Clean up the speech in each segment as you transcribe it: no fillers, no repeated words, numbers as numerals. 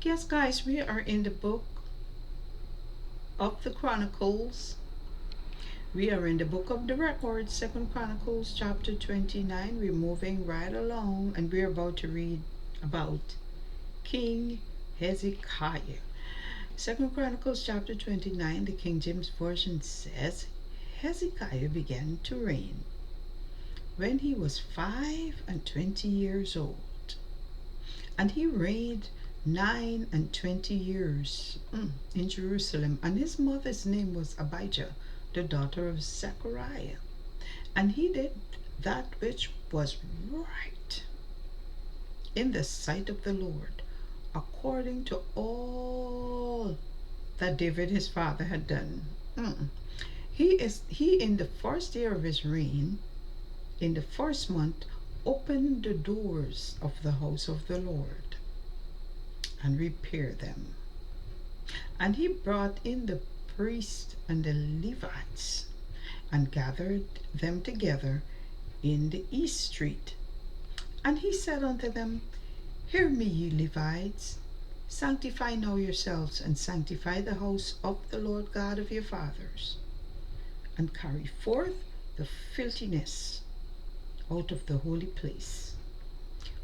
Yes, guys, we are in the book of the Chronicles. We are in the book of the record, Second Chronicles chapter 29. We're moving right along, and we're about to read about King Hezekiah. Second Chronicles chapter 29, the King James Version says, Hezekiah began to reign when he was 25 old, and he reigned 29 in Jerusalem. And his mother's name was Abijah, the daughter of Zechariah. And he did that which was right in the sight of the Lord, according to all that David his father had done. He in the first year of his reign, in the first month, opened the doors of the house of the Lord and repaired them. And he brought in the priests and the Levites and gathered them together in the east street. And he said unto them, Hear me, ye Levites, sanctify now yourselves, and sanctify the house of the Lord God of your fathers, and carry forth the filthiness out of the holy place.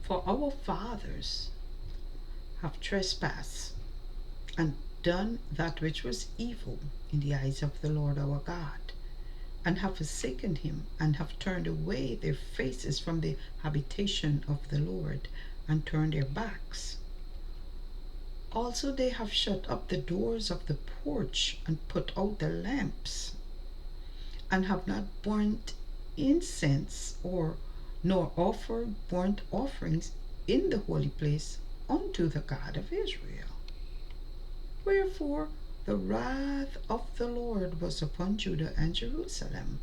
For our fathers have trespassed and done that which was evil in the eyes of the Lord our God, and have forsaken him, and have turned away their faces from the habitation of the Lord, and turned their backs. Also they have shut up the doors of the porch, and put out the lamps, and have not burnt incense, nor offered burnt offerings in the holy place unto the God of Israel. Wherefore the wrath of the Lord was upon Judah and Jerusalem,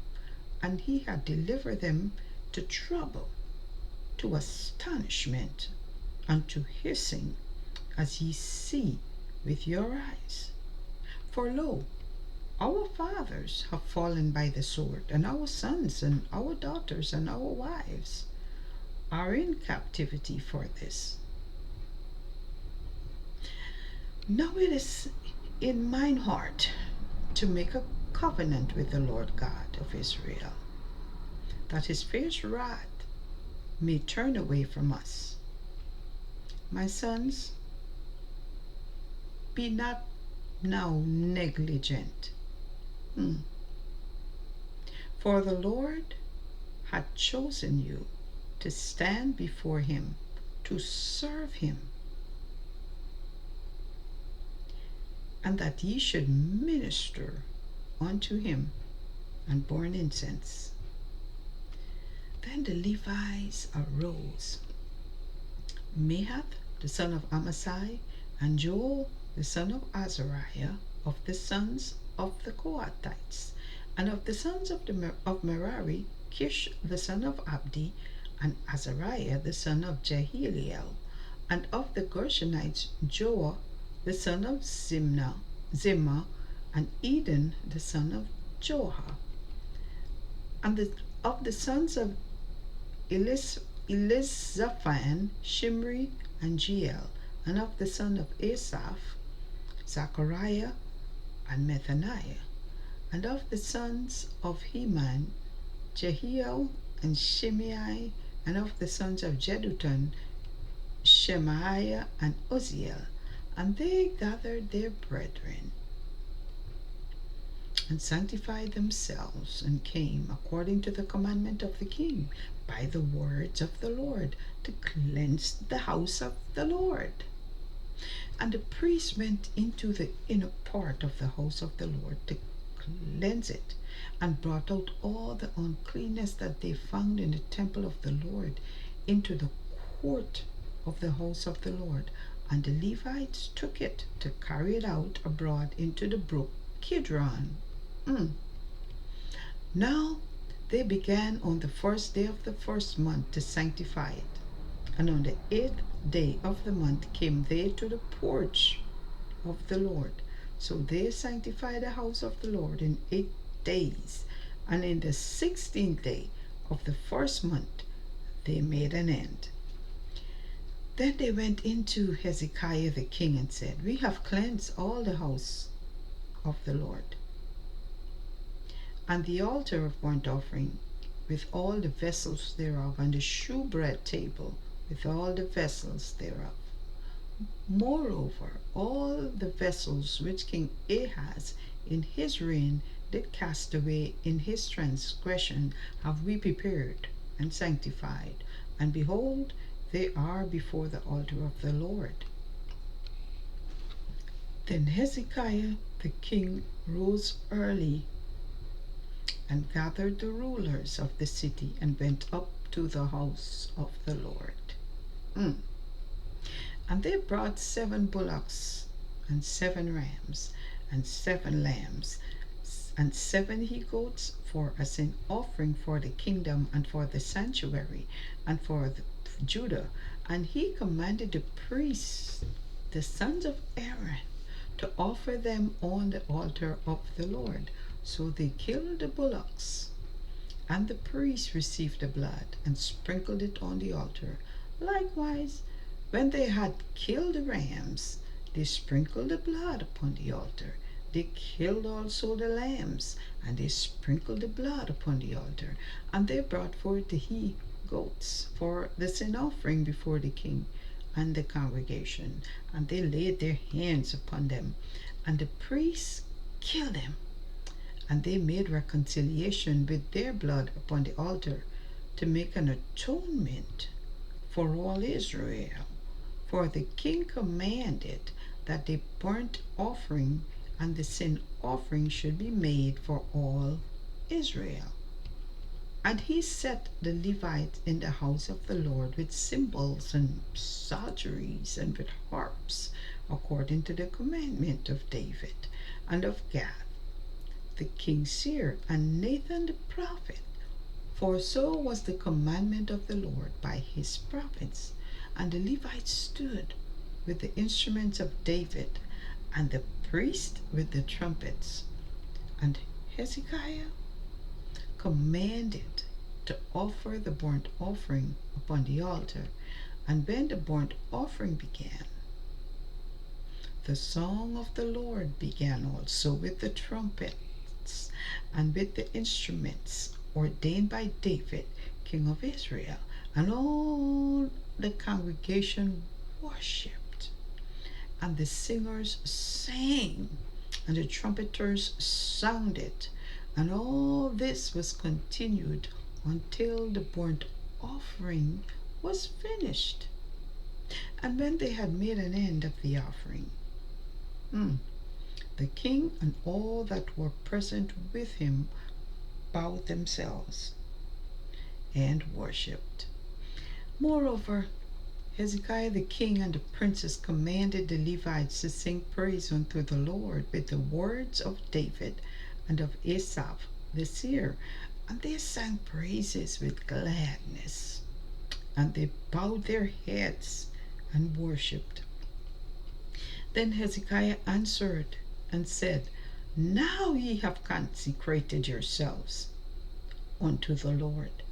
and he had delivered them to trouble, to astonishment, and to hissing, as ye see with your eyes. For lo, our fathers have fallen by the sword, and our sons and our daughters and our wives are in captivity for this. Now it is in mine heart to make a covenant with the Lord God of Israel, that his fierce wrath may turn away from us. My sons, be not now negligent. For the Lord had chosen you to stand before him, to serve him, and that ye should minister unto him and burn incense. Then the Levites arose, Mahath the son of Amasai, and Joel the son of Azariah, of the sons of the Kohathites, and of the sons of Merari, Kish the son of Abdi, and Azariah the son of Jehiel, and of the Gershonites, Joah the son of Zimmah, and Eden the son of Joha, and of the sons of Elizaphan, Shimri, and Jeiel, and of the son of Asaph, Zechariah, and Methaniah, and of the sons of Heman, Jehiel, and Shimei, and of the sons of Jeduthun, Shemaiah, and Uzziel. And they gathered their brethren, and sanctified themselves, and came, according to the commandment of the king, by the words of the Lord, to cleanse the house of the Lord. And the priests went into the inner part of the house of the Lord to cleanse it, and brought out all the uncleanness that they found in the temple of the Lord into the court of the house of the Lord. And the Levites took it to carry it out abroad into the brook Kidron. Now they began on the first day of the first month to sanctify it. And on the 8th day of the month came they to the porch of the Lord. So they sanctified the house of the Lord in 8 days. And in the 16th day of the first month they made an end. Then they went into Hezekiah the king and said, We have cleansed all the house of the Lord, and the altar of burnt offering with all the vessels thereof, and the shewbread table with all the vessels thereof. Moreover, all the vessels which King Ahaz in his reign did cast away in his transgression have we prepared and sanctified, and behold, they are before the altar of the Lord. Then Hezekiah the king rose early and gathered the rulers of the city and went up to the house of the Lord. And they brought 7 bullocks and 7 rams and 7 lambs and 7 he-goats for a sin offering for the kingdom and for the sanctuary and for Judah. And he commanded the priests, the sons of Aaron, to offer them on the altar of the Lord. So they killed the bullocks, and the priests received the blood and sprinkled it on the altar. Likewise, when they had killed the rams, they sprinkled the blood upon the altar. They killed also the lambs, and they sprinkled the blood upon the altar. And they brought forth the he-goats for the sin offering before the king and the congregation. And they laid their hands upon them, and the priests killed them. And they made reconciliation with their blood upon the altar to make an atonement for all Israel. For the king commanded that the burnt offering and the sin offering should be made for all Israel. And he set the Levites in the house of the Lord with cymbals and psalteries and with harps, according to the commandment of David and of Gad the king's seer, and Nathan the prophet. For so was the commandment of the Lord by his prophets. And the Levites stood with the instruments of David, and the priest with the trumpets. And Hezekiah commanded to offer the burnt offering upon the altar. And when the burnt offering began, the song of the Lord began also with the trumpets and with the instruments ordained by David, king of Israel. And all the congregation worshipped, and the singers sang, and the trumpeters sounded. And all this was continued until the burnt offering was finished. And when they had made an end of the offering, the king and all that were present with him bowed themselves and worshipped. Moreover, Hezekiah the king and the princes commanded the Levites to sing praise unto the Lord with the words of David and of Asaph the seer. And they sang praises with gladness, and they bowed their heads and worshipped. Then Hezekiah answered and said, Now ye have consecrated yourselves unto the Lord.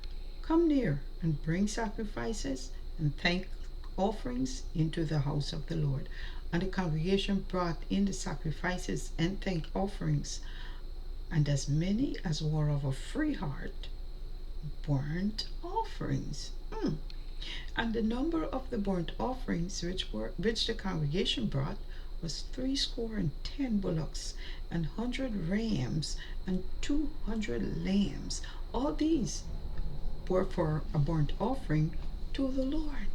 Come near and bring sacrifices and thank offerings into the house of the Lord. And the congregation brought in the sacrifices and thank offerings, and as many as were of a free heart burnt offerings. And the number of the burnt offerings which the congregation brought was 70 bullocks, and 100 rams, and 200 lambs. All these were for a burnt offering to the Lord.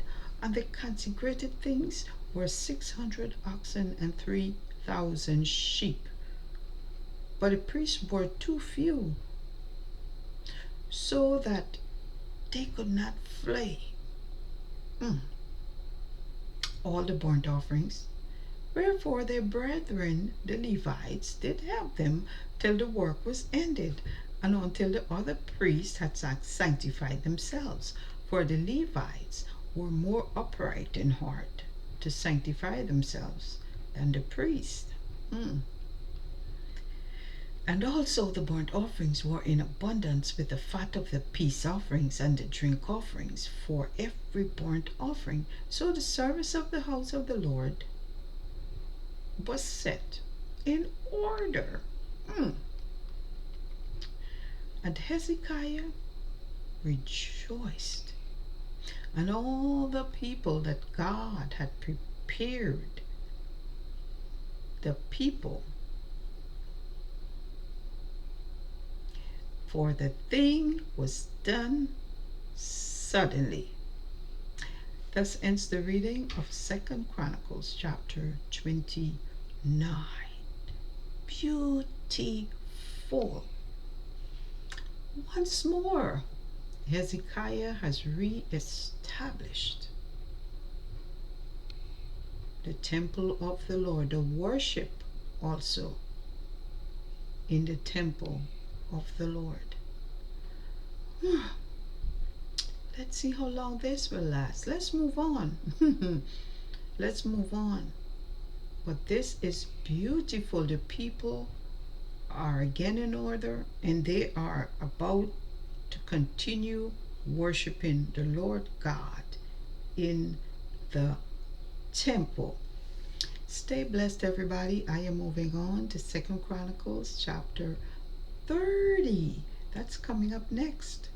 And the consecrated things were 600 oxen and 3,000 sheep. But the priests were too few, so that they could not flay all the burnt offerings. Wherefore their brethren, the Levites, did have them till the work was ended, and until the other priests had sanctified themselves. For the Levites were more upright in heart to sanctify themselves than the priests. And also the burnt offerings were in abundance with the fat of the peace offerings and the drink offerings for every burnt offering. So the service of the house of the Lord was set in order. Mm. And Hezekiah rejoiced, and all the people that God had prepared, the people, for the thing was done suddenly. Thus ends the reading of 2 Chronicles chapter 29. Beautiful. Once more, Hezekiah has re-established the temple of the Lord, the worship also in the temple of the Lord. Let's see how long this will last. Let's move on. Let's move on. But this is beautiful. The people are again in order, and they are about to continue worshiping the Lord God in the temple. Stay blessed, everybody. I am moving on to 2 Chronicles chapter 30. That's coming up next.